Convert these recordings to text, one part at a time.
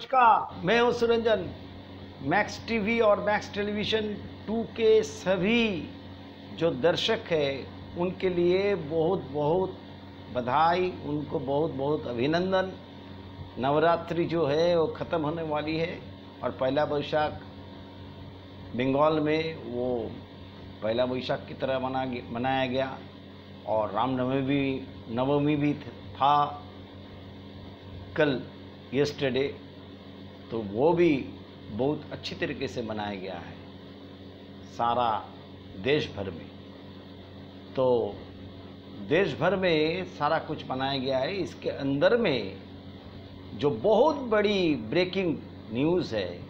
नमस्कार, मैं हूं सुरंजन। मैक्स टीवी और मैक्स टेलीविज़न 2 के सभी जो दर्शक हैं उनके लिए बहुत बहुत बधाई, उनको बहुत बहुत अभिनंदन। नवरात्रि जो है वो ख़त्म होने वाली है और पहला बैसाख बंगाल में वो पहला बैसाख की तरह मनाया गया और नवमी भी था कल यस्टरडे, तो वो भी बहुत अच्छी तरीके से मनाया गया है सारा देश भर में। तो देश भर में सारा कुछ मनाया गया है। इसके अंदर में जो बहुत बड़ी ब्रेकिंग न्यूज़ है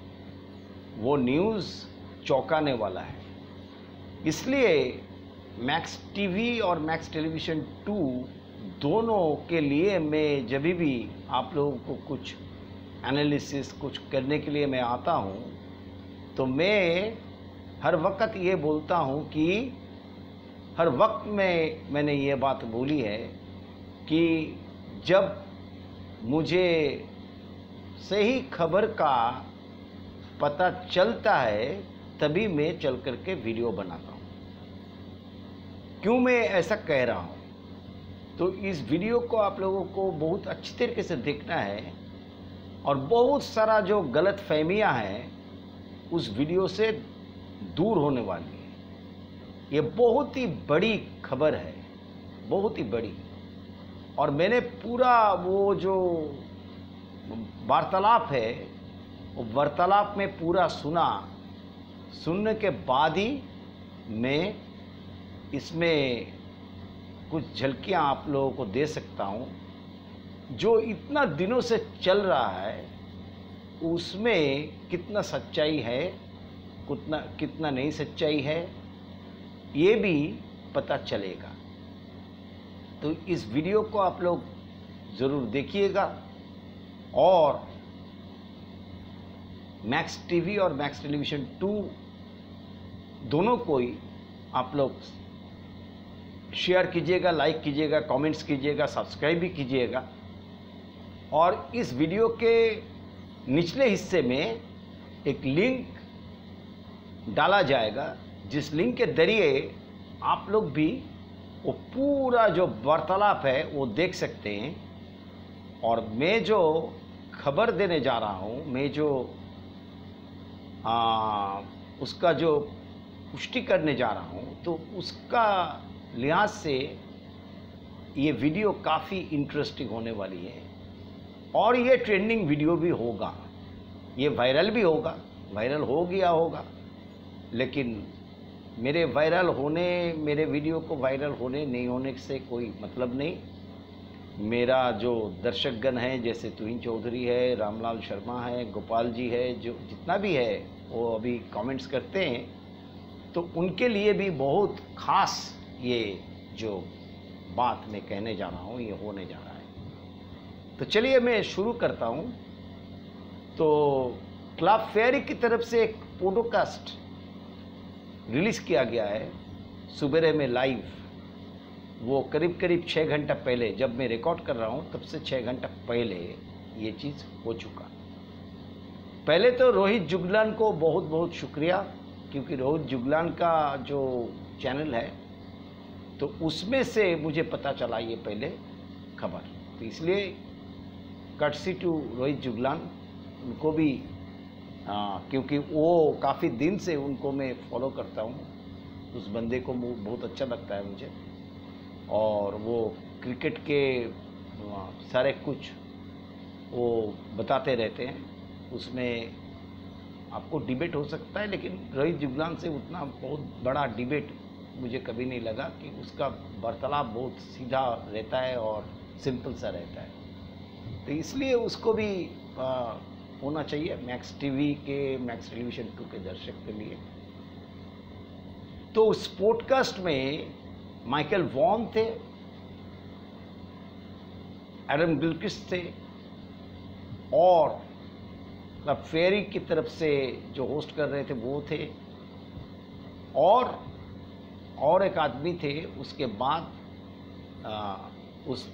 वो न्यूज़ चौंकाने वाला है। इसलिए मैक्स टीवी और मैक्स टेलीविज़न 2 दोनों के लिए मैं जब भी आप लोगों को कुछ एनालिसिस कुछ करने के लिए मैं आता हूँ तो मैं हर वक्त ये बोलता हूँ कि हर वक्त में मैंने ये बात बोली है कि जब मुझे सही खबर का पता चलता है तभी मैं चल कर के वीडियो बनाता हूँ। क्यों मैं ऐसा कह रहा हूँ? तो इस वीडियो को आप लोगों को बहुत अच्छी तरीके से देखना है और बहुत सारा जो गलत फहमियाँ हैं उस वीडियो से दूर होने वाली है। ये बहुत ही बड़ी खबर है, बहुत ही बड़ी। और मैंने पूरा वो जो वार्तालाप है वो वार्तालाप में पूरा सुनने के बाद ही मैं इसमें कुछ झलकियाँ आप लोगों को दे सकता हूँ। जो इतना दिनों से चल रहा है उसमें कितना सच्चाई है, कितना नहीं सच्चाई है, ये भी पता चलेगा। तो इस वीडियो को आप लोग ज़रूर देखिएगा और मैक्स टीवी और मैक्स टेलीविज़न 2 दोनों को ही आप लोग शेयर कीजिएगा, लाइक कीजिएगा, कमेंट्स कीजिएगा, सब्सक्राइब भी कीजिएगा। और इस वीडियो के निचले हिस्से में एक लिंक डाला जाएगा जिस लिंक के जरिए आप लोग भी वो पूरा जो वार्तालाप है वो देख सकते हैं। और मैं जो खबर देने जा रहा हूँ, मैं जो उसका जो पुष्टि करने जा रहा हूँ, तो उसका लिहाज से ये वीडियो काफ़ी इंटरेस्टिंग होने वाली है और ये ट्रेंडिंग वीडियो भी होगा, ये वायरल भी होगा, वायरल हो गया होगा। लेकिन मेरे वीडियो को वायरल होने नहीं होने से कोई मतलब नहीं। मेरा जो दर्शकगण है जैसे तुहिन चौधरी है, रामलाल शर्मा है, गोपाल जी है, जो जितना भी है वो अभी कमेंट्स करते हैं, तो उनके लिए भी बहुत ख़ास ये जो बात मैं कहने जा रहा हूँ ये होने जा रहा है। तो चलिए मैं शुरू करता हूँ। तो क्लब फेयरी की तरफ से एक पॉडकास्ट रिलीज़ किया गया है सुबह में लाइव। वो करीब 6 घंटा पहले, जब मैं रिकॉर्ड कर रहा हूँ तब से 6 घंटा पहले ये चीज़ हो चुका। पहले तो रोहित जुगलान को बहुत बहुत शुक्रिया, क्योंकि रोहित जुगलान का जो चैनल है तो उसमें से मुझे पता चला ये पहले खबर। तो इसलिए कर्टसी टू रोहित जुगलान, उनको भी क्योंकि वो काफ़ी दिन से उनको मैं फॉलो करता हूँ। उस बंदे को बहुत अच्छा लगता है मुझे और वो क्रिकेट के सारे कुछ वो बताते रहते हैं। उसमें आपको डिबेट हो सकता है लेकिन रोहित जुगलान से उतना बहुत बड़ा डिबेट मुझे कभी नहीं लगा कि उसका वार्तालाप बहुत सीधा रहता है और सिंपल सा रहता है। तो इसलिए उसको भी होना चाहिए मैक्स टीवी के, मैक्स टेलीविज़न 2 के दर्शक के लिए। तो उस पॉडकास्ट में माइकल वॉन थे, एडम गिलक्रिस्ट थे और क्लब फेयरी की तरफ से जो होस्ट कर रहे थे वो थे और एक आदमी थे। उसके बाद उस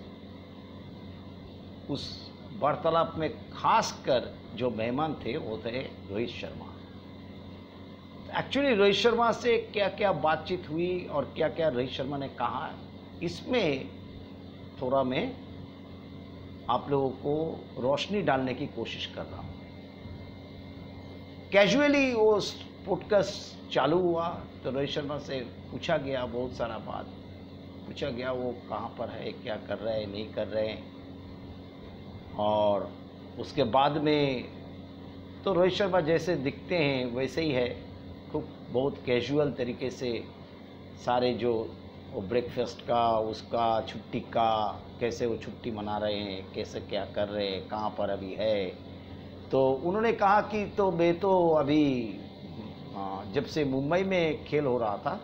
वार्तालाप में खासकर जो मेहमान थे वो थे रोहित शर्मा। एक्चुअली रोहित शर्मा से क्या क्या बातचीत हुई और क्या क्या रोहित शर्मा ने कहा, इसमें थोड़ा मैं आप लोगों को रोशनी डालने की कोशिश कर रहा हूँ। कैजुअली वो पॉडकास्ट चालू हुआ तो रोहित शर्मा से पूछा गया, बहुत सारा बात पूछा गया, वो कहाँ पर है, क्या कर रहे हैं, नहीं कर रहे हैं। और उसके बाद में तो रोहित शर्मा जैसे दिखते हैं वैसे ही है, खूब बहुत कैजुअल तरीके से सारे जो वो ब्रेकफास्ट का, उसका छुट्टी का, कैसे वो छुट्टी मना रहे हैं, कैसे क्या कर रहे हैं, कहाँ पर अभी है। तो उन्होंने कहा कि तो मैं तो अभी जब से मुंबई में खेल हो रहा था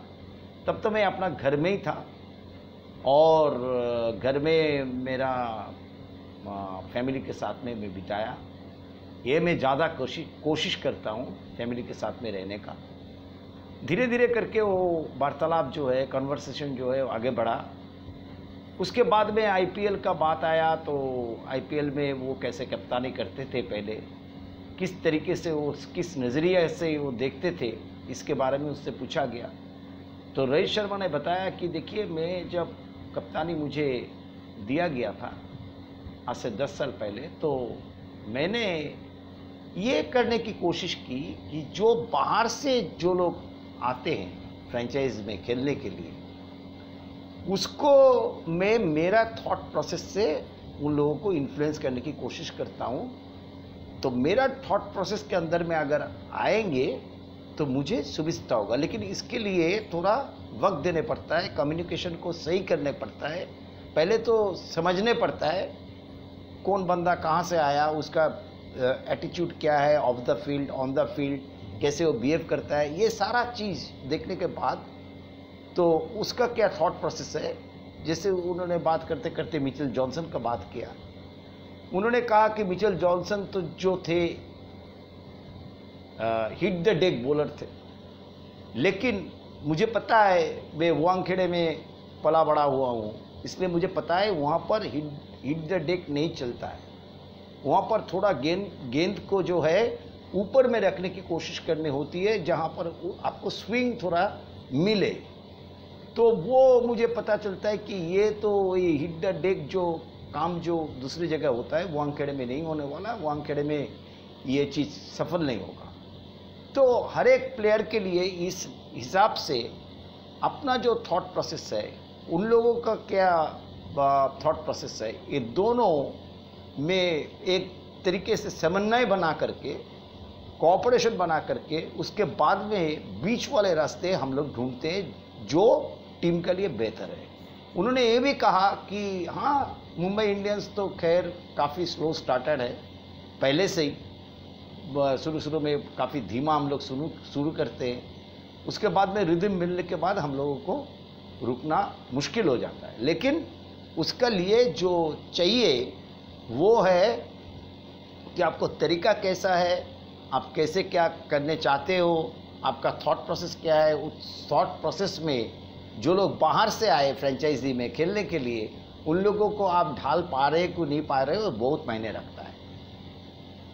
तब तो मैं अपना घर में ही था और घर में मेरा फैमिली के साथ में मैं बिताया। ये मैं ज़्यादा कोशिश करता हूँ फैमिली के साथ में रहने का। धीरे धीरे करके वो वार्तालाप जो है, कन्वर्सेशन जो है आगे बढ़ा। उसके बाद में आईपीएल का बात आया तो आईपीएल में वो कैसे कप्तानी करते थे पहले, किस तरीके से वो, किस नज़रिए से वो देखते थे, इसके बारे में उससे पूछा गया। तो रोहित शर्मा ने बताया कि देखिए, मैं जब कप्तानी मुझे दिया गया था आज से 10 साल पहले, तो मैंने ये करने की कोशिश की कि जो बाहर से जो लोग आते हैं फ्रेंचाइज में खेलने के लिए, उसको मैं मेरा थॉट प्रोसेस से उन लोगों को इन्फ्लुएंस करने की कोशिश करता हूँ। तो मेरा थॉट प्रोसेस के अंदर में अगर आएंगे तो मुझे सुविधा होगा, लेकिन इसके लिए थोड़ा वक्त देने पड़ता है, कम्युनिकेशन को सही करने पड़ता है, पहले तो समझने पड़ता है कौन बंदा कहाँ से आया, उसका एटीट्यूड क्या है, of the field, on the field, कैसे वो बिहेव करता है, ये सारा चीज़ देखने के बाद तो उसका क्या थॉट प्रोसेस है। जैसे उन्होंने बात करते करते मिचेल जॉनसन का बात किया। उन्होंने कहा कि मिचेल जॉनसन तो जो थे हिट द डेक बॉलर थे, लेकिन मुझे पता है, मैं वानखेड़े में पला बड़ा हुआ हूँ, इसलिए मुझे पता है वहाँ पर हिट द डेक नहीं चलता है। वहाँ पर थोड़ा गेंद को जो है ऊपर में रखने की कोशिश करनी होती है, जहाँ पर आपको स्विंग थोड़ा मिले। तो वो मुझे पता चलता है कि ये तो ये हिट द डेक जो काम जो दूसरी जगह होता है, वानखेड़े में नहीं होने वाला, वानखेड़े में ये चीज़ सफल नहीं होगा। तो हर एक प्लेयर के लिए इस हिसाब से अपना जो थॉट प्रोसेस है, उन लोगों का क्या थॉट प्रोसेस है, ये दोनों में एक तरीके से समन्वय बना करके, कोऑपरेशन बना करके, उसके बाद में बीच वाले रास्ते हम लोग ढूंढते हैं जो टीम के लिए बेहतर है। उन्होंने ये भी कहा कि हाँ, मुंबई इंडियंस तो खैर काफ़ी स्लो स्टार्टेड है, पहले से ही शुरू में काफ़ी धीमा हम लोग शुरू करते हैं, उसके बाद में रिदम मिलने के बाद हम लोगों को रुकना मुश्किल हो जाता है। लेकिन उसका लिए जो चाहिए वो है कि आपको तरीका कैसा है, आप कैसे क्या करने चाहते हो, आपका थॉट प्रोसेस क्या है। उस थॉट प्रोसेस में जो लोग बाहर से आए फ्रेंचाइजी में खेलने के लिए, उन लोगों को आप ढाल पा रहे को नहीं पा रहे हो, बहुत मायने रखता है।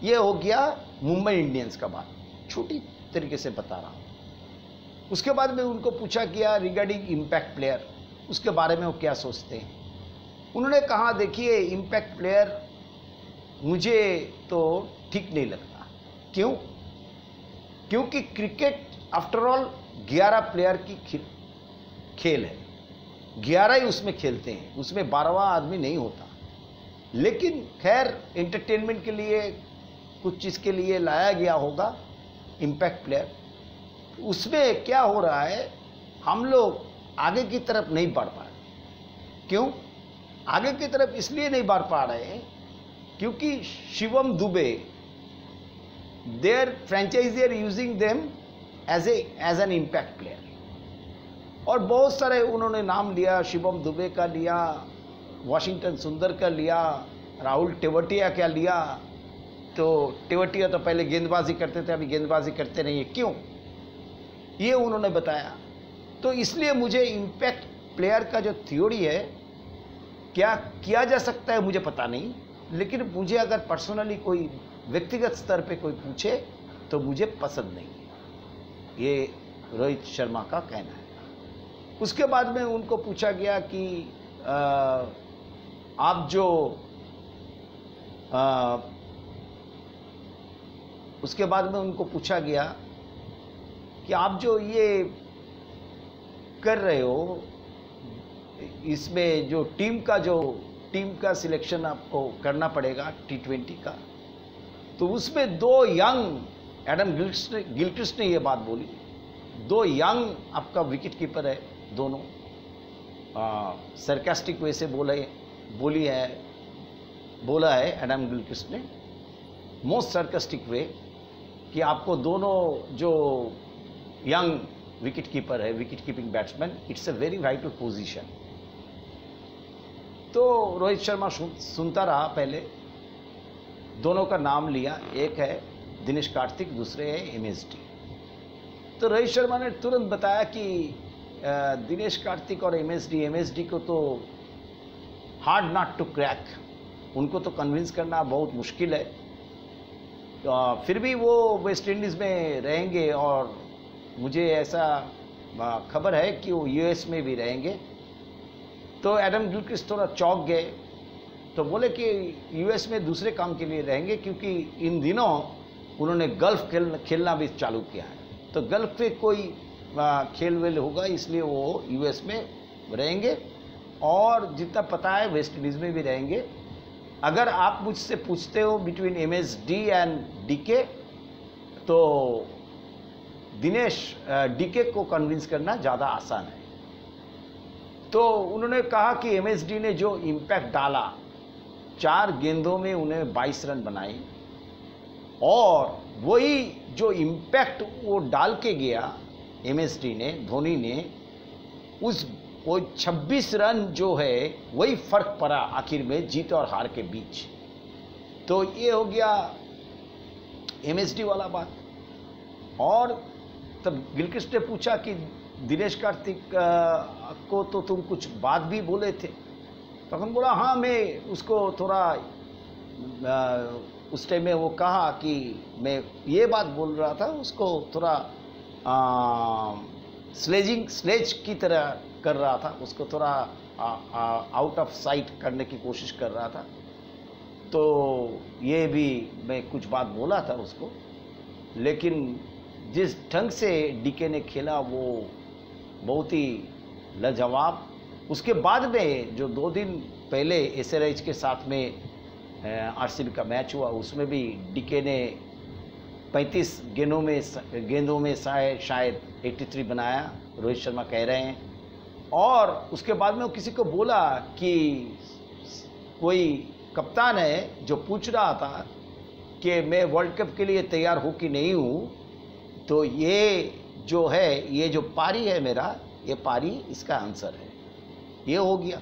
ये हो गया मुंबई इंडियंस का बात, छोटी तरीके से बता रहा हूँ। उसके बाद में उनको पूछा गया रिगार्डिंग इम्पैक्ट प्लेयर, उसके बारे में वो क्या सोचते हैं। उन्होंने कहा देखिए, इम्पैक्ट प्लेयर मुझे तो ठीक नहीं लगता। क्यों? क्योंकि क्रिकेट आफ्टर ऑल 11 प्लेयर की खेल है, 11 ही उसमें खेलते हैं, उसमें 12वां आदमी नहीं होता। लेकिन खैर एंटरटेनमेंट के लिए कुछ चीज़ के लिए लाया गया होगा इम्पैक्ट प्लेयर। उसमें क्या हो रहा है, हम लोग आगे की तरफ नहीं बढ़ पा रहे। क्यों आगे की तरफ? इसलिए नहीं बढ़ पा रहे हैं क्योंकि Shivam Dube, their franchise are using them as an impact player. और बहुत सारे उन्होंने नाम लिया, शिवम दुबे का लिया, वाशिंगटन सुंदर का लिया, राहुल टेवटिया का लिया। तो टेवटिया तो पहले गेंदबाजी करते थे, अभी गेंदबाजी करते नहीं है। क्यों? ये उन्होंने बताया। तो इसलिए मुझे इम्पैक्ट प्लेयर का जो थ्योरी है, क्या किया जा सकता है मुझे पता नहीं, लेकिन मुझे अगर पर्सनली कोई व्यक्तिगत स्तर पे कोई पूछे तो मुझे पसंद नहीं है, ये रोहित शर्मा का कहना है। उसके बाद में उनको पूछा गया कि आप जो उसके बाद में उनको पूछा गया कि आप जो ये कर रहे हो, इसमें जो टीम का सिलेक्शन आपको करना पड़ेगा T20 का, तो उसमें दो यंग एडम गिलक्रिस्ट ने ये बात बोली, दो यंग आपका विकेट कीपर है दोनों, सरकास्टिक वे से बोला है एडम गिलक्रिस्ट ने, मोस्ट सरकास्टिक वे, कि आपको दोनों जो यंग विकेट कीपर है, wicket keeping batsman, it's a very vital position. तो रोहित शर्मा सुनता रहा, पहले दोनों का नाम लिया, एक है दिनेश कार्तिक, दूसरे है MSD। तो रोहित शर्मा ने तुरंत बताया कि दिनेश कार्तिक और MSD को तो हार्ड नॉट टू क्रैक, उनको तो कन्विंस करना बहुत मुश्किल है, तो फिर भी वो वेस्ट इंडीज़ में रहेंगे और मुझे ऐसा खबर है कि वो US में भी रहेंगे। तो एडम गिलक्रिस्ट थोड़ा चौंक गए, तो बोले कि US में दूसरे काम के लिए रहेंगे, क्योंकि इन दिनों उन्होंने गल्फ खेलना भी चालू किया है, तो गल्फ पे कोई खेल वेल होगा, इसलिए वो US में रहेंगे, और जितना पता है वेस्ट इंडीज़ में भी रहेंगे। अगर आप मुझसे पूछते हो बिटवीन MSD एंड DK, तो दिनेश DK को कन्विंस करना ज़्यादा आसान है। तो उन्होंने कहा कि MSD ने जो इम्पैक्ट डाला, 4 गेंदों में उन्हें 22 रन बनाए, और वही जो इम्पैक्ट वो डाल के गया MSD ने, धोनी ने, वो 26 रन जो है वही फर्क पड़ा आखिर में जीत और हार के बीच। तो ये हो गया MSD वाला बात। और तब गिलक्रिस्ट ने पूछा कि दिनेश कार्तिक को तो तुम कुछ बात भी बोले थे, तो हम बोला हाँ, मैं उसको थोड़ा उस टाइम में वो कहा कि मैं ये बात बोल रहा था, उसको थोड़ा स्लेज की तरह कर रहा था, उसको थोड़ा आउट ऑफ साइट करने की कोशिश कर रहा था। तो ये भी मैं कुछ बात बोला था उसको, लेकिन जिस ढंग से DK ने खेला वो बहुत ही लाजवाब। उसके बाद में जो 2 दिन पहले SRH के साथ में RCB का मैच हुआ, उसमें भी DK ने 35 गेंदों में शायद 83 बनाया, रोहित शर्मा कह रहे हैं। और उसके बाद में वो किसी को बोला कि कोई कप्तान है जो पूछ रहा था कि मैं वर्ल्ड कप के लिए तैयार हूँ कि नहीं हूँ, तो ये जो है, ये जो पारी है मेरा, ये पारी इसका आंसर है, ये हो गया।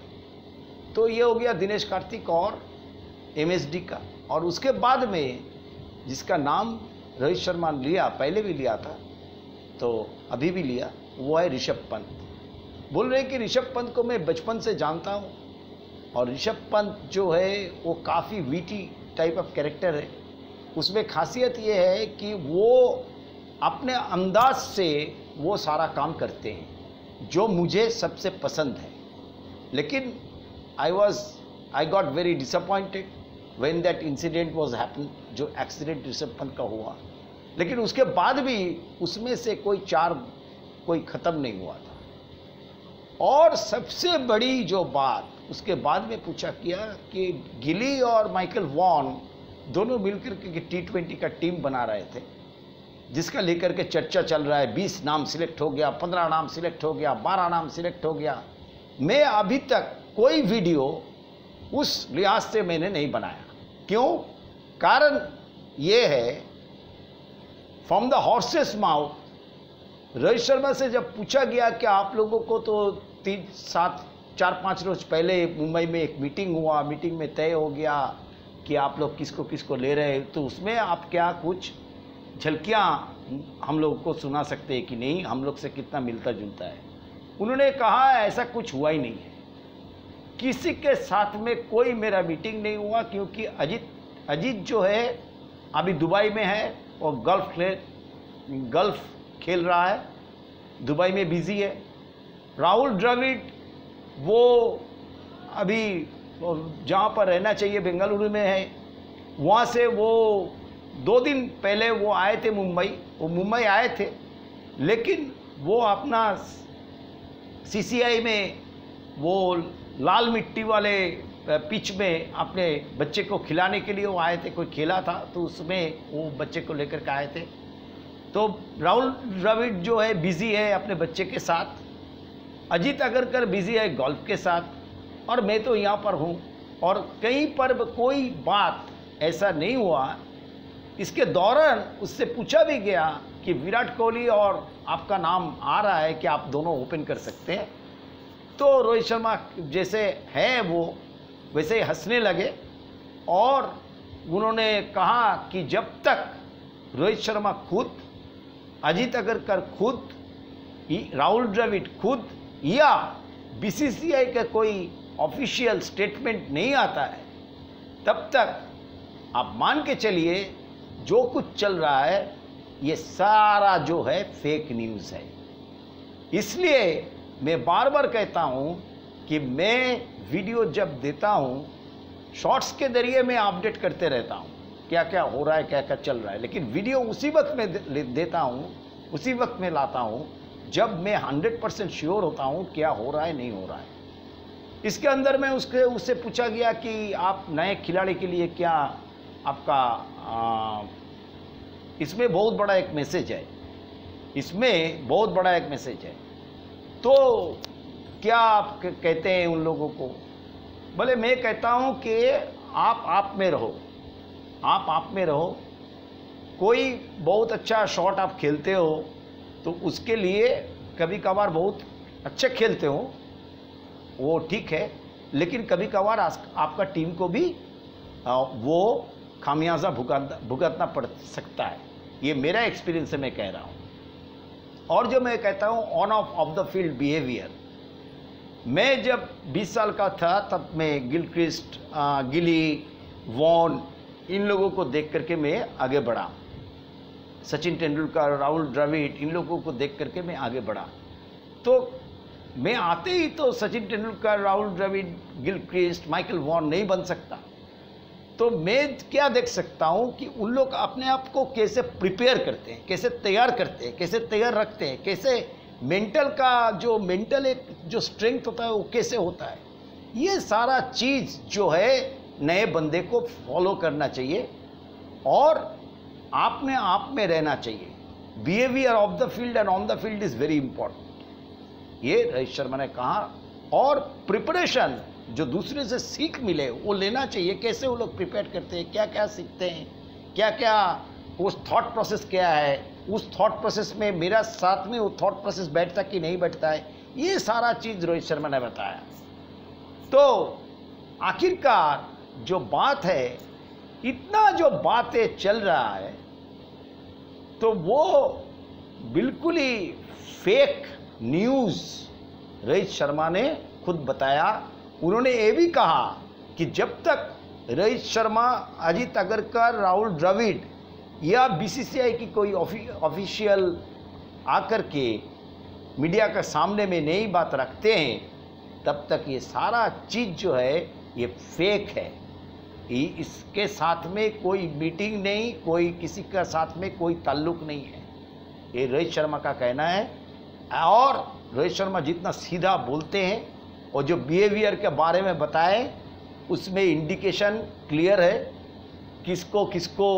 तो ये हो गया दिनेश कार्तिक और MSD का। और उसके बाद में जिसका नाम रोहित शर्मा ने लिया, पहले भी लिया था तो अभी भी लिया, वो है ऋषभ पंत। बोल रहे हैं कि ऋषभ पंत को मैं बचपन से जानता हूँ, और ऋषभ पंत जो है वो काफ़ी वीटी टाइप ऑफ कैरेक्टर है। उसमें खासियत ये है कि वो अपने अंदाज से वो सारा काम करते हैं, जो मुझे सबसे पसंद है। लेकिन I got very disappointed when that incident was happen, जो एक्सीडेंट ऋषभ पंत का हुआ। लेकिन उसके बाद भी उसमें से कोई ख़त्म नहीं हुआ था। और सबसे बड़ी जो बात उसके बाद में पूछा किया कि गिली और माइकल वॉन दोनों मिलकर के T20 का टीम बना रहे थे, जिसका लेकर के चर्चा चल रहा है। 20 नाम सिलेक्ट हो गया, 15 नाम सिलेक्ट हो गया, 12 नाम सिलेक्ट हो गया। मैं अभी तक कोई वीडियो उस लिहाज से मैंने नहीं बनाया। क्यों? कारण ये है, from the horses mouth, Rohit Sharma से जब पूछा गया कि आप लोगों को तो 4-5 रोज पहले मुंबई में एक मीटिंग हुआ, मीटिंग में तय हो गया कि आप लोग किसको किसको ले रहे हैं, तो उसमें आप क्या कुछ झलकियाँ हम लोगों को सुना सकते हैं कि नहीं, हम लोग से कितना मिलता जुलता है। उन्होंने कहा ऐसा कुछ हुआ ही नहीं है। किसी के साथ में कोई मेरा मीटिंग नहीं हुआ, क्योंकि अजीत जो है अभी दुबई में है और गल्फ खेल रहा है, दुबई में बिजी है। राहुल द्रविड़ वो अभी जहाँ पर रहना चाहिए बेंगलुरु में है, वहाँ से वो 2 दिन पहले वो आए थे मुंबई आए थे, लेकिन वो अपना CCI में वो लाल मिट्टी वाले पिच में अपने बच्चे को खिलाने के लिए वो आए थे, कोई खेला था तो उसमें वो बच्चे को लेकर के आए थे। तो राहुल द्रविड़ जो है बिजी है अपने बच्चे के साथ, अजीत अगरकर बिजी है गोल्फ के साथ, और मैं तो यहाँ पर हूँ। और कहीं पर कोई बात ऐसा नहीं हुआ। इसके दौरान उससे पूछा भी गया कि विराट कोहली और आपका नाम आ रहा है कि आप दोनों ओपन कर सकते हैं, तो रोहित शर्मा जैसे है वो वैसे ही हंसने लगे और उन्होंने कहा कि जब तक रोहित शर्मा खुद, अजीत अगरकर खुद, राहुल द्रविड़ खुद या BCCI का कोई ऑफिशियल स्टेटमेंट नहीं आता है, तब तक आप मान के चलिए जो कुछ चल रहा है ये सारा जो है फेक न्यूज़ है। इसलिए मैं बार बार कहता हूँ कि मैं वीडियो जब देता हूँ, शॉर्ट्स के जरिए मैं अपडेट करते रहता हूँ क्या क्या हो रहा है, क्या क्या चल रहा है, लेकिन वीडियो उसी वक्त में देता हूँ, उसी वक्त में लाता हूँ जब मैं 100% श्योर होता हूँ क्या हो रहा है नहीं हो रहा है। इसके अंदर में उससे पूछा गया कि आप नए खिलाड़ी के लिए क्या आपका इसमें बहुत बड़ा एक मैसेज है, इसमें बहुत बड़ा एक मैसेज है, तो क्या आप कहते हैं उन लोगों को? भले मैं कहता हूं कि आप में रहो, आप में रहो। कोई बहुत अच्छा शॉट आप खेलते हो तो उसके लिए कभी कभार बहुत अच्छे खेलते हो, वो ठीक है, लेकिन कभी कभार आपका टीम को भी वो खामियाजा भुगतना पड़ सकता है। ये मेरा एक्सपीरियंस से मैं कह रहा हूँ। और जो मैं कहता हूँ on off the field behaviour, मैं जब 20 साल का था तब मैं गिलक्रिस्ट, गिली, वॉन, इन लोगों को देख करके मैं आगे बढ़ा। सचिन तेंदुलकर, राहुल द्रविड़, इन लोगों को देख करके मैं आगे बढ़ा। तो मैं आते ही तो Sachin Tendulkar, Rahul Dravid, Gilchrist, Michael Vaughan नहीं बन सकता। तो मैं क्या देख सकता हूँ कि उन लोग अपने आप को कैसे प्रिपेयर करते हैं, कैसे तैयार करते हैं, कैसे तैयार रखते हैं, कैसे मेंटल का मेंटल एक जो स्ट्रेंथ होता है वो कैसे होता है। ये सारा चीज़ जो है नए बंदे को फॉलो करना चाहिए और आपने आप में रहना चाहिए। Behaviour of the field and on the field is very important, ये रोहित शर्मा ने कहा। और प्रिपरेशन जो दूसरे से सीख मिले वो लेना चाहिए, कैसे वो लोग प्रिपेयर करते हैं, क्या क्या सीखते हैं, क्या क्या उस थॉट प्रोसेस क्या है, उस थॉट प्रोसेस में मेरा साथ में वो थॉट प्रोसेस बैठता कि नहीं बैठता है, ये सारा चीज़ रोहित शर्मा ने बताया। तो आखिरकार जो बात है, इतना जो बातें चल रहा है तो वो बिल्कुल ही फेक न्यूज़ रोहित शर्मा ने खुद बताया। उन्होंने ये भी कहा कि जब तक रोहित शर्मा, अजीत अगरकर, राहुल द्रविड़ या BCCI की कोई ऑफिशियल आकर के मीडिया के सामने में नई बात रखते हैं, तब तक ये सारा चीज़ जो है ये फेक है। इसके साथ में कोई मीटिंग नहीं, कोई किसी का साथ में कोई ताल्लुक नहीं है, ये रोहित शर्मा का कहना है। और रोहित शर्मा जितना सीधा बोलते हैं और जो बिहेवियर के बारे में बताएं उसमें इंडिकेशन क्लियर है किसको किसको